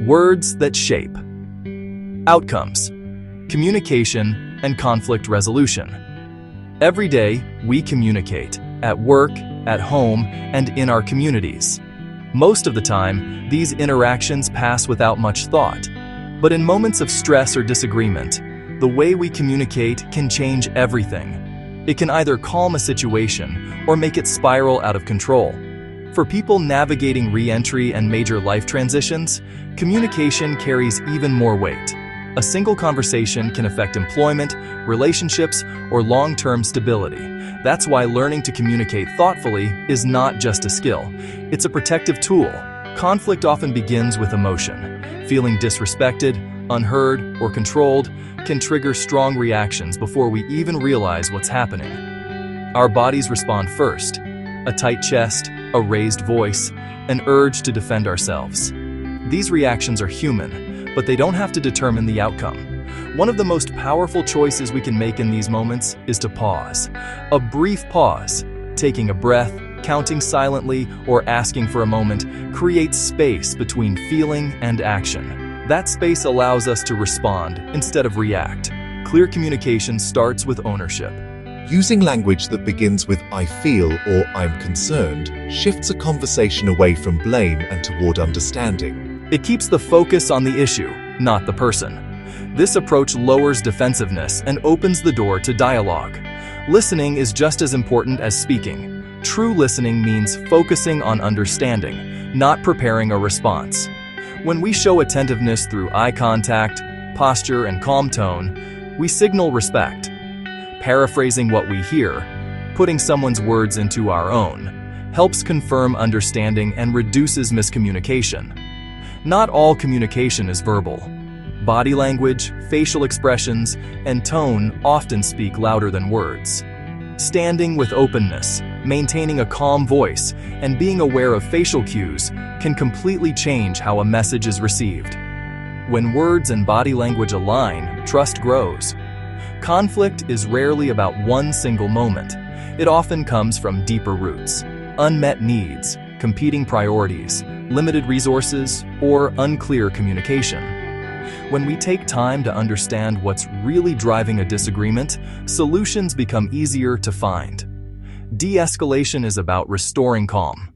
Words that shape. Outcomes. Communication and conflict resolution. Every day, we communicate, at work, at home, and in our communities. Most of the time, these interactions pass without much thought. But in moments of stress or disagreement, the way we communicate can change everything. It can either calm a situation or make it spiral out of control. For people navigating re-entry and major life transitions, communication carries even more weight. A single conversation can affect employment, relationships, or long-term stability. That's why learning to communicate thoughtfully is not just a skill. It's a protective tool. Conflict often begins with emotion. Feeling disrespected, unheard, or controlled can trigger strong reactions before we even realize what's happening. Our bodies respond first. A tight chest, a raised voice, an urge to defend ourselves. These reactions are human, but they don't have to determine the outcome. One of the most powerful choices we can make in these moments is to pause. A brief pause, taking a breath, counting silently, or asking for a moment, creates space between feeling and action. That space allows us to respond instead of react. Clear communication starts with ownership. Using language that begins with "I feel" or "I'm concerned" shifts a conversation away from blame and toward understanding. It keeps the focus on the issue, not the person. This approach lowers defensiveness and opens the door to dialogue. Listening is just as important as speaking. True listening means focusing on understanding, not preparing a response. When we show attentiveness through eye contact, posture, and calm tone, we signal respect. Paraphrasing what we hear, putting someone's words into our own, helps confirm understanding and reduces miscommunication. Not all communication is verbal. Body language, facial expressions, and tone often speak louder than words. Standing with openness, maintaining a calm voice, and being aware of facial cues can completely change how a message is received. When words and body language align, trust grows. Conflict is rarely about one single moment. It often comes from deeper roots, unmet needs, competing priorities, limited resources, or unclear communication. When we take time to understand what's really driving a disagreement, solutions become easier to find. De-escalation is about restoring calm.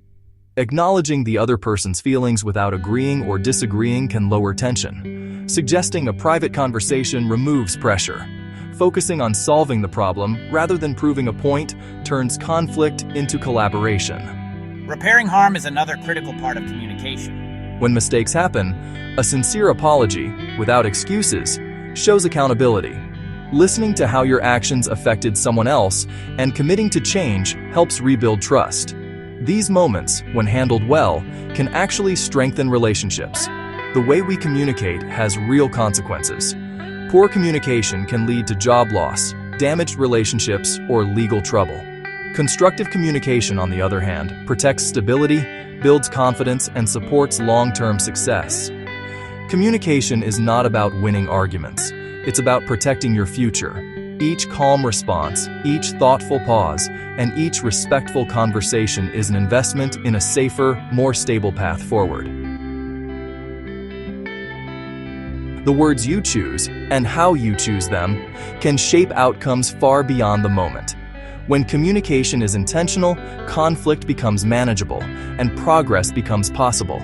Acknowledging the other person's feelings without agreeing or disagreeing can lower tension. Suggesting a private conversation removes pressure. Focusing on solving the problem rather than proving a point turns conflict into collaboration. Repairing harm is another critical part of communication. When mistakes happen, a sincere apology, without excuses, shows accountability. Listening to how your actions affected someone else and committing to change helps rebuild trust. These moments, when handled well, can actually strengthen relationships. The way we communicate has real consequences. Poor communication can lead to job loss, damaged relationships, or legal trouble. Constructive communication, on the other hand, protects stability, builds confidence, and supports long-term success. Communication is not about winning arguments. It's about protecting your future. Each calm response, each thoughtful pause, and each respectful conversation is an investment in a safer, more stable path forward. The words you choose and how you choose them can shape outcomes far beyond the moment. When communication is intentional, conflict becomes manageable and progress becomes possible.